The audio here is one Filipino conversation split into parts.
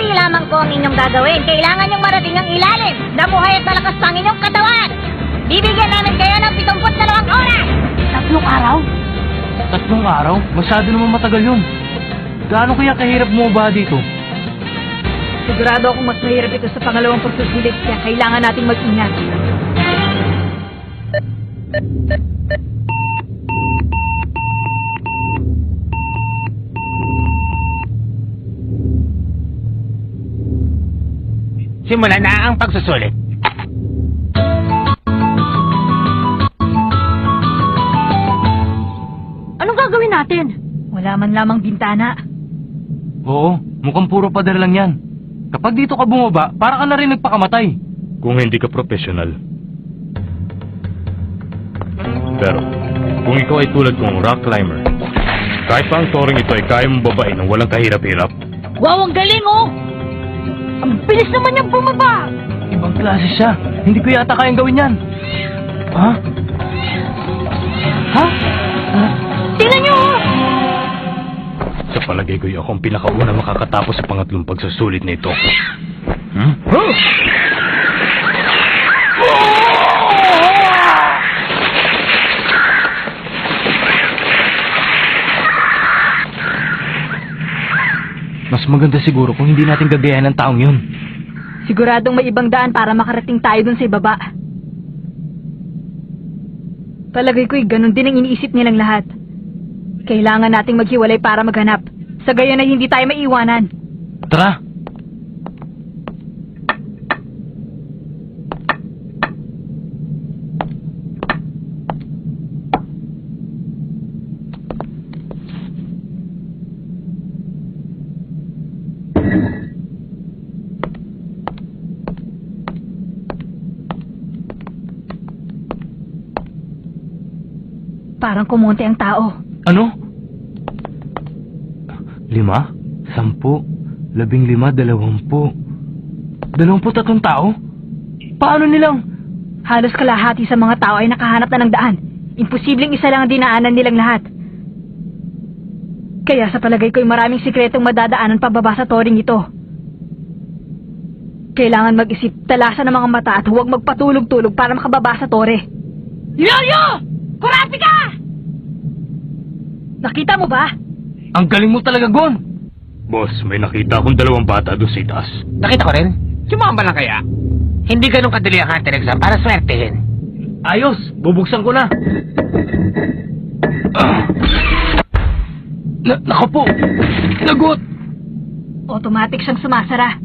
Madali lamang po ang inyong gagawin. Kailangan niyong marating ang ilalim. Damuhay at malakas pa ang inyong katawan. Bibigyan namin kayo ng 72 oras. 3 araw? 3 araw? Masyado naman matagal yun. Gaano kaya kahirap bumaba dito? Sigurado akong mas mahirap ito sa pangalawang pagsusulit, kaya kailangan nating mag-ingat. Simulan na ang pagsusulit. Anong gagawin natin? Wala man lamang bintana. Oo, mukhang puro pader lang yan. Kapag dito ka bumaba, para ka na rin nagpakamatay. Kung hindi ka professional. Pero, kung ikaw ay tulad kong rock climber, kahit pa ang toring ito ay kaya mong babain ng walang kahirap-hirap. Wow, ang galing oh! Ang bilis naman niyang bumaba! Ibang klase siya. Hindi ko yata kayang gawin yan. Ha? Ha? Tingnan niyo oh! Sa palagay ko ako ang pinakauna makakatapos sa pangatlong pagsusulit nito. Hmm? Huh? Mas maganda siguro kung hindi natin gagayahin ng taong yun. Siguradong may ibang daan para makarating tayo dun sa ibaba. Palagay ko'y ganun din ang iniisip nilang lahat. Kailangan nating maghiwalay para maghanap. Sa gayon ay hindi tayo maiwanan. Tara! Parang kumonti ang tao. Ano? 5, 10, 15, 20. 23 tao? Paano nilang? Halos kalahati sa mga tao ay nakahanap na ng daan. Imposibleng isa lang ang dinaanan nilang lahat. Kaya sa palagay ko'y maraming sikretong madadaanan pababa sa toring ito. Kailangan mag-isip, talasan ng mga mata at huwag magpatulog-tulog para makababa sa tore. Yoyo! Kurati ka! Nakita mo ba? Ang galing mo talaga, Gon! Boss, may nakita akong 2 bata doon sa itaas. Nakita ko rin. Sumamba lang kaya? Hindi ganun kadali ang hunter exam para swertehin. Ayos! Bubuksan ko na! Naku po! Lagot! Automatic siyang sumasara.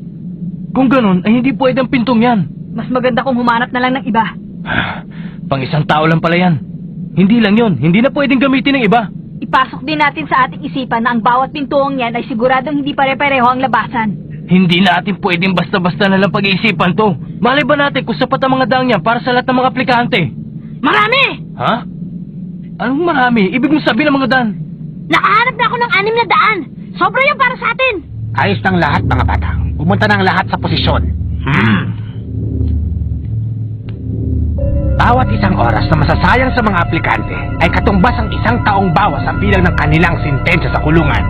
Kung ganun, ay hindi pwede ang pintong yan. Mas maganda kung humanap na lang ng iba. Pang isang tao lang pala yan. Hindi lang yon, hindi na pwedeng gamitin ng iba. Ipasok din natin sa ating isipan na ang bawat pintuang yan ay siguradong hindi pare-pareho ang labasan. Hindi natin pwedeng basta-basta na lang pag-iisipan to. Malay ba natin kung sapat ang mga daang yan para sa lahat ng mga aplikante? Marami! Ha? Anong marami? Ibig mong sabihin ng mga daan? Nakahanap na ako ng 6 na daan. Sobra yan para sa atin. Ayos ng lahat, mga bata. Pumunta ng lahat sa posisyon. Bawat isang oras na masasayang sa mga aplikante ay katumbas ang 1 taong bawas sa bilang ng kanilang sintensya sa kulungan.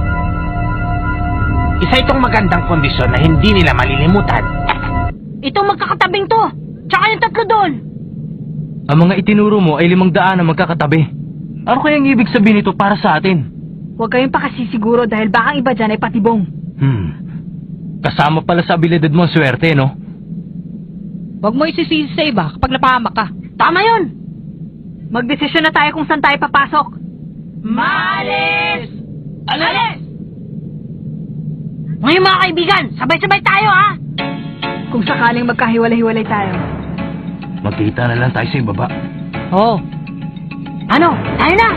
Isa itong magandang kondisyon na hindi nila malilimutan. Itong magkakatabing to. Tsaka yung 3 doon. Ang mga itinuro mo ay 500 na magkakatabi. Ano kayang ibig sabihin nito para sa atin? Huwag kayong pakasisiguro dahil baka ang iba dyan ay patibong. Kasama pala sa abilidad mo ang swerte, no? Huwag mo isisisi sa iba kapag napahamak ka. Tama yun! Magdesisyon na tayo kung saan tayo papasok. Malis! Alis! Ngayon mga kaibigan, sabay-sabay tayo ha! Kung sakaling magkahiwalay-hiwalay tayo. Magkita na lang tayo sa ibaba. Oo. Ano? Tayo na!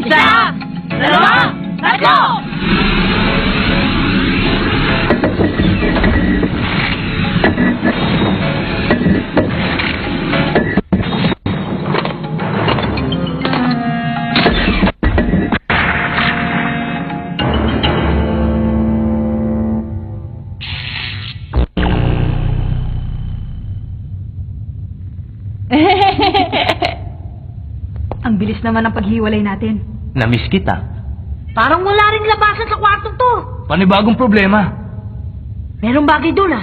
1, 2, 3! Ang bilis naman ng paghiwalay natin. Namiss kita. Parang wala rin labasan sa kwartong to. Panibagong problema. Merong bagay doon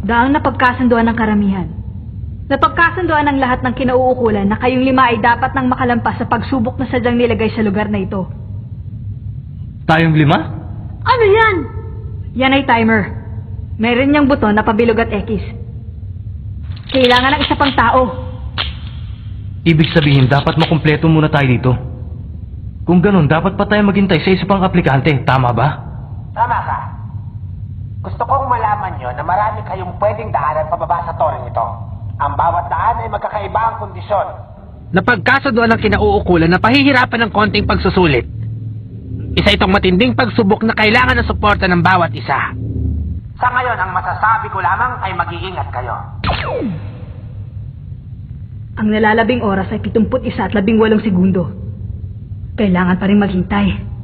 Daang napagkasunduan ng karamihan. Napagkasunduan ng lahat ng kinauukulan na kayong 5 ay dapat nang makalampas sa pagsubok na sadyang nilagay sa lugar na ito. Tayong 5? Ano yan? Yan ay timer. Meron niyang buton na pabilog at X. Kailangan ng isa pang tao. Ibig sabihin, dapat makumpleto muna tayo dito. Kung ganun, dapat pa tayo maghintay sa isa pang aplikante. Tama ba? Tama ka. Gusto kong malaman nyo na marami kayong pwedeng daanan pababa sa toreng ito. Ang bawat daan ay magkakaiba ang kondisyon. Napagkasunduan ng kinauukulan na pahihirapan ng konting pagsusulit. Isa itong matinding pagsubok na kailangan ng suporta ng bawat isa. Sa ngayon, ang masasabi ko lamang ay mag-iingat kayo. Ang nalalabing oras ay 71 at 18 segundo. Kailangan pa rin maghintay.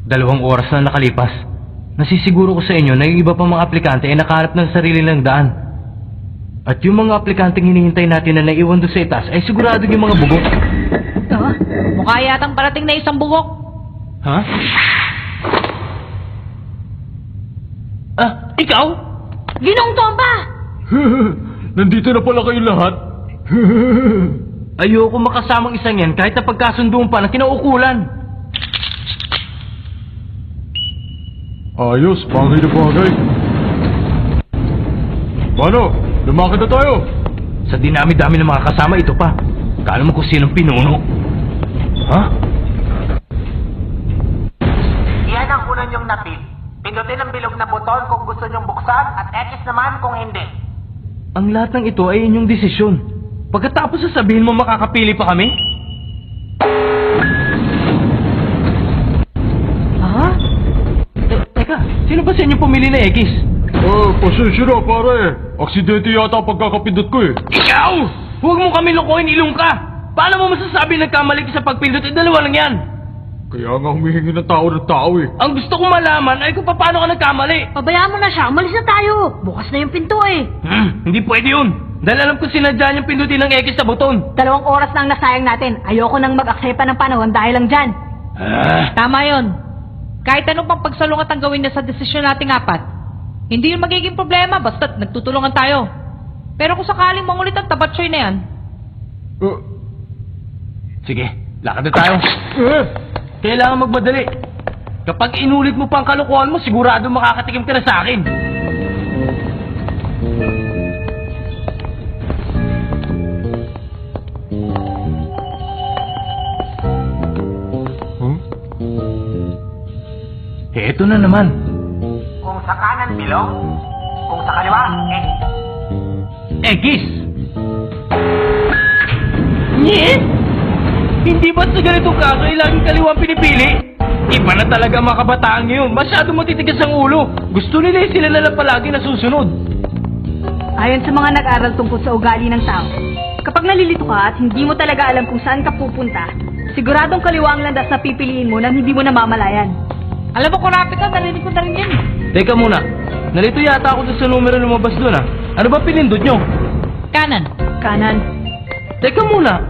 Dalawang oras na nakalipas. Nasisiguro ko sa inyo na yung iba pang mga aplikante ay nakahanap ng sarili nilang daan. At yung mga aplikanteng hinihintay natin na naiwan doon sa itaas ay sigurado yung mga bugok. Mukha yatang parating na isang bugok. Ha? Ah, ikaw? Ginong Tomba! Nandito na pala kayo lahat? Ayoko makasamang isang yan kahit na pagkasunduan pa ng kinaukulan. Ayos, bagay na bagay. Paano? Lumakad na tayo. Sa dinami-dami ng mga kasama, ito pa. Kala mo kung sinong pinuno. Ha? Iyan ang una nyong napil. Pindutin ang bilog na buton kung gusto nyong buksan at X naman kung hindi. Ang lahat ng ito ay inyong desisyon. Pagkatapos sasabihin mo makakapili pa kami? Teka, sino ba sa inyo pumili na X? Pasensya na pare. Aksidente yata ang pagkakapindot ko eh. Ikaw! Huwag mo kami lokohin, ilong ka! Paano mo masasabi nagkamali ka sa pagpindot? Dalawa lang yan! Kaya nga humihingi ng tao eh. Ang gusto kong malaman ay kung paano ka nagkamali. Pabayaan mo na siya, umalis na tayo. Bukas na yung pinto Hindi pwede yun. Dahil alam ko sinadya niyang pindutin ng X sa buton. 2 oras na ang nasayang natin. Ayoko nang mag-aksepa ng panahon dahil lang dyan. Tama yon. Kahit anong pang pagsalungat ang gawin na sa desisyon nating 4, hindi yun magiging problema basta't nagtutulungan tayo. Pero kung sakaling mangulit ang tabatsoy na yan, Sige, lakad na tayo. Kailangan magmadali. Kapag inulit mo pa ang kalokohan mo, sigurado makakatikim ka na sa akin. Eto na naman. Kung sa kanan bilog, kung sa kaliwa, X. Egis! Yes! Hindi ba't sa ganitong kaso ay laging kaliwang pinipili? Iba na talaga mga kabataan ngayon. Masyado matitigas ang ulo. Gusto nila sila na lang palagi nasusunod. Ayon sa mga nag-aral tungkol sa ugali ng tao, kapag nalilito ka at hindi mo talaga alam kung saan ka pupunta, siguradong kaliwa ang landas na pipiliin mo nang hindi mo namamalayan. alam mo kung rapid ka, narinig ko na rin yan. Teka muna. Nalito yata ako doon sa numero lumabas doon Ano ba pinindot nyo? Kanan. Kanan. Teka muna.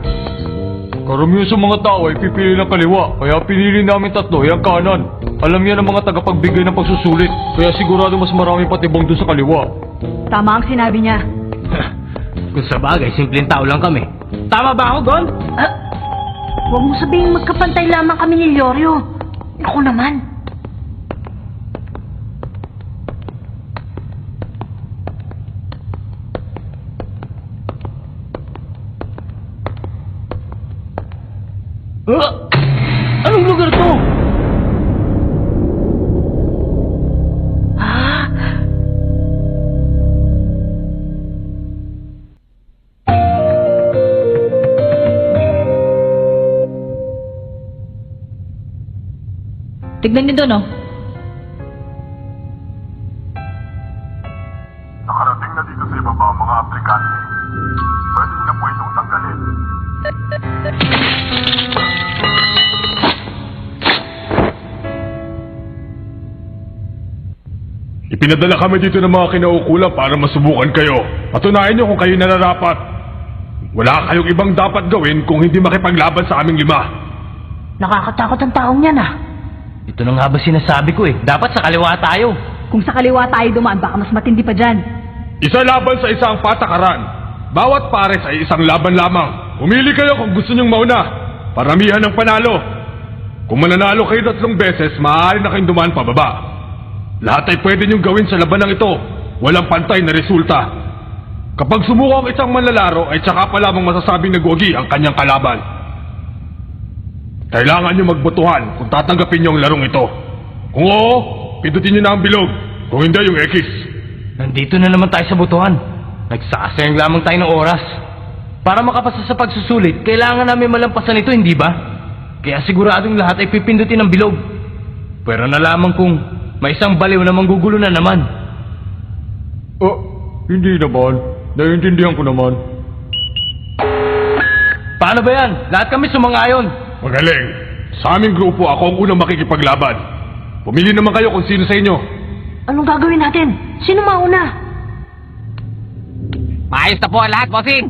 Karamihan sa mga tao ay pipili ng kaliwa, kaya pinili namin 3 yung kanan. Alam yan ang mga tagapagbigay ng pagsusulit, kaya sigurado mas marami patibong doon sa kaliwa. Tama ang sinabi niya. Kung sa bagay, simpleng tao lang kami. Tama ba ako, Gon? Huwag mo sabihin magkapantay lamang kami ni Leorio. Ako naman. Anong lugar to? Tignan niyo doon, oh. Nakarating na dito sa ibaba ang mga aplikante. Ipinadala kami dito ng mga kinaukulan para masubukan kayo. Patunayan nyo kung kayo nararapat. Wala kayong ibang dapat gawin kung hindi makipaglaban sa aming 5. Nakakatakot ang taong yan ah. Ito na nga ba sinasabi ko eh. Dapat sa kaliwa tayo. Kung sa kaliwa tayo dumaan, baka mas matindi pa dyan. Isa laban sa isang patakaran. Bawat pares ay isang laban lamang. Pumili kayo kung gusto nyong mauna. Paramihan ng panalo. Kung mananalo kayo 3 beses, maaari na kayong dumaan pababa. Lahat ay pwede nyong gawin sa labanang ito. Walang pantay na resulta. Kapag sumuko ang isang manlalaro, ay tsaka pa lamang masasabing nagwagi ang kanyang kalaban. Kailangan nyo magbotohan kung tatanggapin nyo ang larong ito. Kung oo, pindutin nyo na ang bilog. Kung hindi, yung X. Nandito na naman tayo sa botohan. Nagsasayang lamang tayo ng oras. Para makapasa sa pagsusulit, kailangan namin malampasan ito, hindi ba? Kaya siguradong lahat ay pipindutin ng bilog. Pero na lamang kung may isang baliw na manggugulo na naman. Oh, hindi naman. Naiintindihan ko naman. Paano ba yan? Lahat kami sumangayon. Magaling. Sa aming grupo, ako ang unang makikipaglaban. Pumili naman kayo kung sino sa inyo. Anong gagawin natin? Sino mauna? Maayos na po ang lahat, bossing!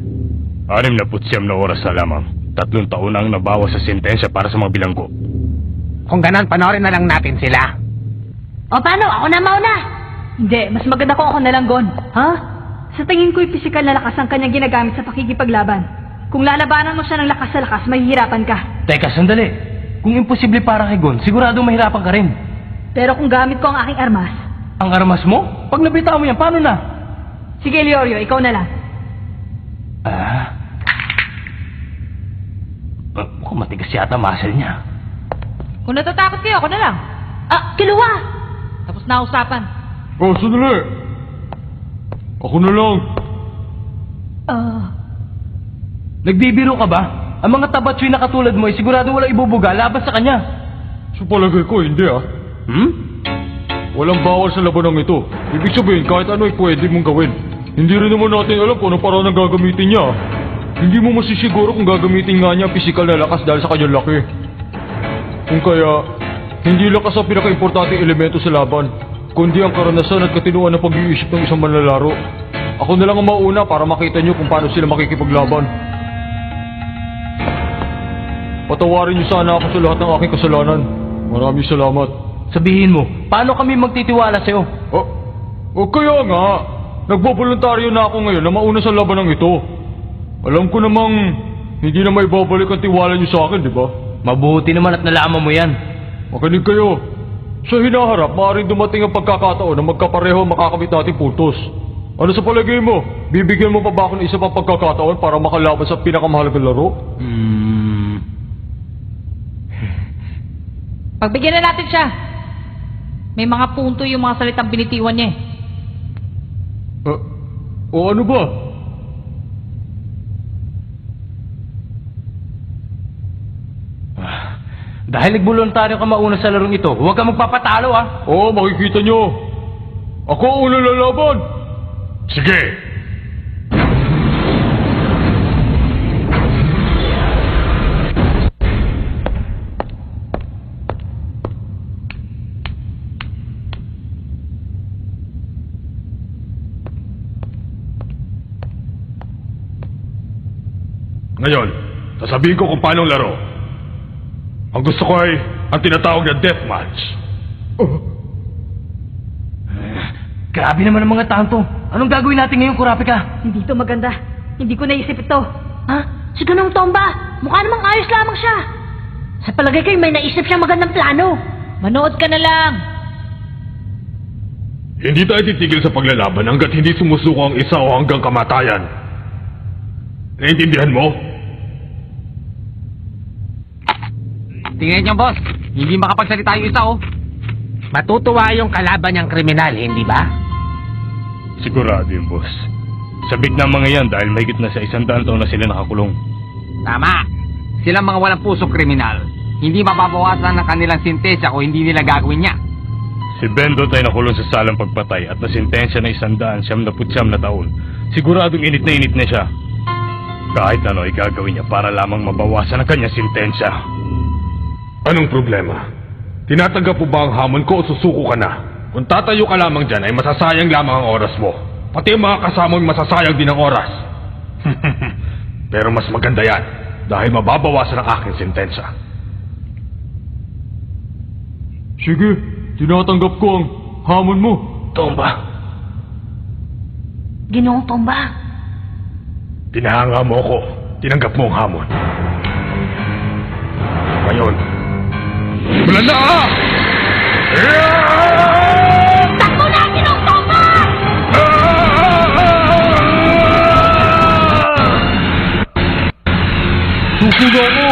69 na oras na lamang. 3 taon ang nabawas sa sentensya para sa mga bilanggo. Kung ganon, panoorin na lang natin sila. O paano? Ako na mauna! Hindi, mas maganda kung ako nalanggon. Ha? Sa tingin ko'y pisikal na lakas ang kanyang ginagamit sa pakikipaglaban. Kung lalabanan mo siya ng lakas sa lakas, mahihirapan ka. Teka, sandali. Kung imposible para kay Gon, siguradong mahirapan ka rin. Pero kung gamit ko ang aking armas... Ang armas mo? Pag nabita mo yan, paano na? Sige, Leorio, ikaw na lang. Mukhang matigas yata muscle niya. Kung natatakot kayo, ako na lang. Kiluwa! Tapos na usapan. Oh, sandali. Ako na lang. Nagbibiro ka ba? Ang mga tabatsoy na katulad mo ay sigurado walang ibubuga laban sa kanya. Sa palagay ko, hindi ah. Walang bawal sa labanang ito. Ibig sabihin, kahit ano ay pwede mong gawin. Hindi rin naman natin alam kung anong paraan ang gagamitin niya. Hindi mo masisiguro kung gagamitin nga niya ang pisikal na lakas dahil sa kanyang laki. Kung kaya, hindi lakas ang pinaka-importanting elemento sa laban, kundi ang karanasan at katinuan ng pag-iisip ng isang manlalaro. Ako na lang ang mauna para makita niyo kung paano sila makikipaglaban. Patawarin niyo sana ako sa lahat ng aking kasalanan. Maraming salamat. Sabihin mo, paano kami magtitiwala sa'yo? Kaya nga, nagboboluntaryo na ako ngayon na mauna sa labanang ito. Alam ko namang hindi na may babalik ang tiwala niyo sa akin, di ba? Mabuti naman at nalaman mo yan. Makinig kayo. Sa hinaharap, maaaring dumating ang pagkakataon na magkapareho makakamit natin puntos. Ano sa palagay mo? Bibigyan mo pa ba ako ng isa pang pagkakataon para makalaban sa pinakamahalagang laro? Pagbigyan na natin siya. May mga punto yung mga salitang binitiwan niya eh. O ano ba? Dahil nagboluntaryo ka mauna sa larong ito, huwag ka magpapatalo ah. Oo, makikita nyo. Ako ang unang lalaban. Sige. Ngayon, sasabihin ko kung paano ang laro. Ang gusto ko ay ang tinatawag na deathmatch. Grabe naman ang mga tanto. Anong gagawin natin ngayon, Kurapika? Hindi ito maganda. Hindi ko naisip ito. Ha? Si Ganong Tomba! Mukha namang ayos lamang siya. Sa palagay kayo may naisip siyang magandang plano. Manood ka na lang. Hindi tayo titigil sa paglalaban hanggat hindi sumusuko ang isa o hanggang kamatayan. Naintindihan mo? Tingnan niyo, boss. Hindi makapagsalita yung isa, oh. Matutuwa yung kalaban niyang kriminal, hindi ba? Sigurado yun, boss. Sabik na ang mga yan dahil mahigit na sa 100 taon na sila nakakulong. Tama. Silang mga walang pusong kriminal. Hindi mababawasan ng kanilang sintensya kung hindi nila gagawin niya. Si Bendot ay nakulong sa salang pagpatay at nasintensya na 199 na taon. Siguradong init na siya. Kahit ano ay gagawin niya para lamang mabawasan ang kanyang sintensya. Anong problema? Tinatanggap mo ba ang hamon ko o susuko ka na? Kung tatayo ka lamang dyan ay masasayang lamang ang oras mo. Pati ang mga kasama mo masasayang din ang oras. Pero mas maganda yan dahil mababawasan ang aking sentensya. Sige, tinatanggap ko ang hamon mo. Tomba, Ginoong Tomba. Tinahanga mo ako. Tinanggap mo ang hamon. Ngayon, simulan na! Takbo na, Ginoong Tomba! Suko na ako!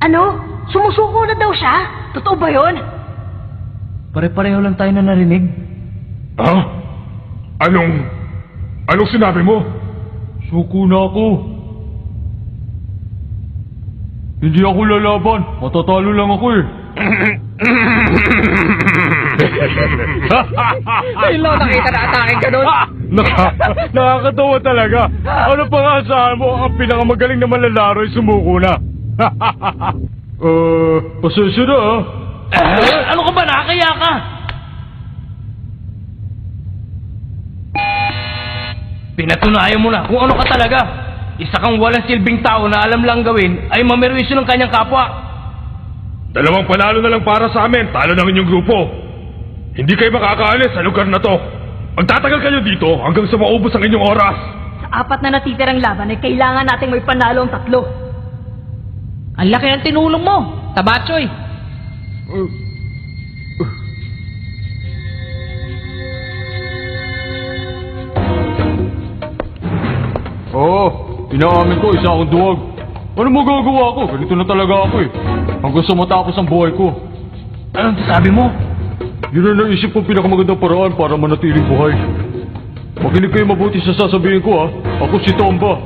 Ano? Sumusuko na daw siya? Totoo ba yun? pare-pareho lang tayo na narinig. Ha? Anong sinabi mo? Suko na ako. Hindi ako lalaban. Matatalo lang ako eh. Hello, nakita na atake ka doon. Nakakatawa talaga. Ano pang asahan mo? Ang pinakamagaling na manlalaro ay sumuko na. Pasensya na ah. Ano ka ba? Nakakaya ka? Pinatunayan mo na kung ano ka talaga. Isa kang walang silbing tao na alam lang gawin ay mamerwisyo ng kanyang kapwa. 2 panalo na lang para sa amin. Talo ng inyong grupo. Hindi kayo makakaalis sa lugar na to. Magtatagal kayo dito hanggang sa maubos ang inyong oras. Sa 4 na natitirang laban ay kailangan nating may panalo ang 3. Ang laki ng tinulong mo, Tabachoy. Oo, inaamin ko, isa akong duwag. Ano magagawa ko? Ganito na talaga ako eh. Hanggang sa matapos ang buhay ko. Anong sabi mo? Yun ang naisip kong pinakamagandang paraan para manatiling buhay. Makinig kayo mabuti sa sasabihin ko ha. Ako si Tomba.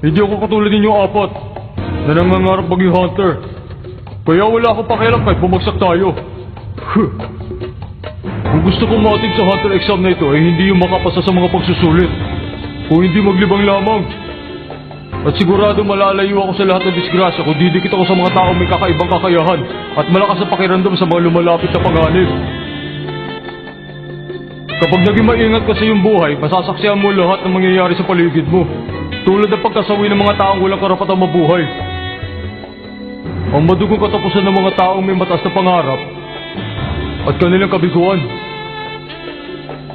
Hindi ako katulad ninyong 4 na nangangarap maging hunter. Kaya wala akong pakialam kahit bumagsak tayo. Kung gusto kong matig sa hunter exam na ito ay hindi yung makapasa sa mga pagsusulit. Kung hindi maglibang lamang. At sigurado malalayo ako sa lahat ng disgrasya kung didikit ako sa mga taong may kakaibang kakayahan at malakas na pakiramdam sa mga lumalapit na panganib. Kapag naging maingat ka sa iyong buhay, masasaksihan mo lahat ng mangyayari sa paligid mo. Tulad ng pagkasawi ng mga taong walang karapatang mabuhay. Ang madugong katapusan ng mga taong may mataas na pangarap at kanilang kabiguan.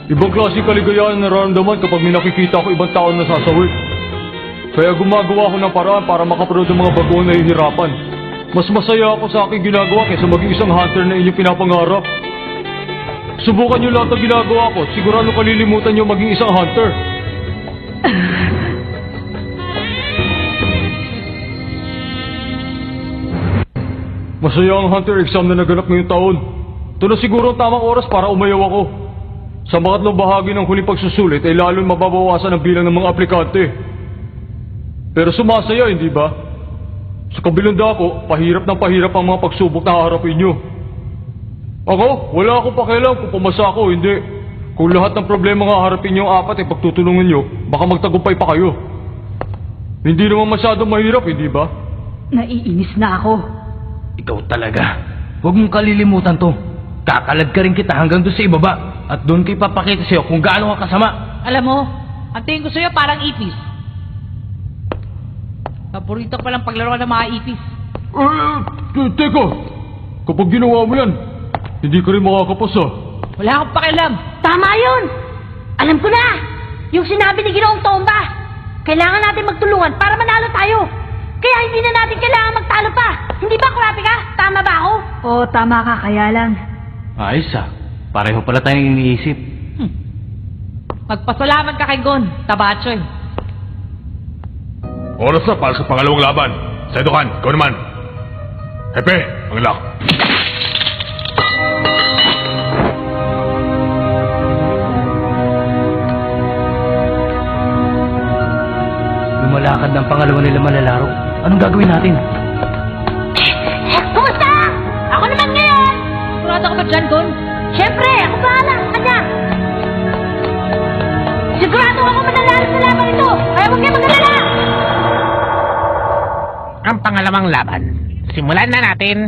Ibang klaseng kaligayahan na nararamdaman kapag may nakikita ko ibang tao na nasasawi. Kaya gumagawa ako ng paraan para makaprood ng mga bagoong nahihirapan. Mas masaya ako sa aking ginagawa kaysa maging isang hunter na inyong pinapangarap. Subukan niyo lahat ng ginagawa ko at sigurado kalilimutan niyo maging isang hunter. Masaya ang hunter exam na naganap ngayong taon. Ito na siguro ang tamang oras para umayaw ako. Sa mga 3 bahagi ng huling pagsusulit ay lalo mababawasan ang bilang ng mga aplikante. Pero sumasaya, hindi ba? Sa kabilang dako, pahirap ng pahirap ang mga pagsubok na haharapin nyo. Ako, wala akong pakialam kung pumasa ako o hindi. Kung lahat ng problema nga harapin nyo ang 4 ay pagtutulungan nyo, baka magtagumpay pa kayo. Hindi naman masyadong mahirap, hindi ba? Naiinis na ako. Ikaw talaga. Huwag mong kalilimutan to. Kakalad ka rin kita hanggang doon sa ibaba. At doon ko ipapakita sa'yo kung gaano ka kasama. Alam mo, ang tingin ko sa'yo parang ipis. Paborito ko palang paglaro ng mga ipis. Teka! Kapag ginawa mo yan, hindi ka rin makakapasa. Wala akong pakialam. Tama yun! Alam ko na! Yung sinabi ni Ginoong Tomba. Kailangan natin magtulungan para manalo tayo. Kaya hindi na natin kailangan magtalo pa. Hindi ba, Kurapika? ka? Tama ba ako? Oo, tama ka. Kaya lang. Ayos ah. Pareho pala tayong iniisip. Magpasalamat ka kay Gon, Tabachoy. Oras na para sa pangalawang laban. Sedokan, ikaw naman. Hepe, ang lock. Lumalakad ng pangalawa nila manlalaro. Anong gagawin natin? Kumusta? Ako naman ngayon! Sigurado ka ba dyan, Gon? Siyempre, ako bahala sa kanya. Sigurado ako mananalo sa laban ang pangalawang laban. Simulan na natin.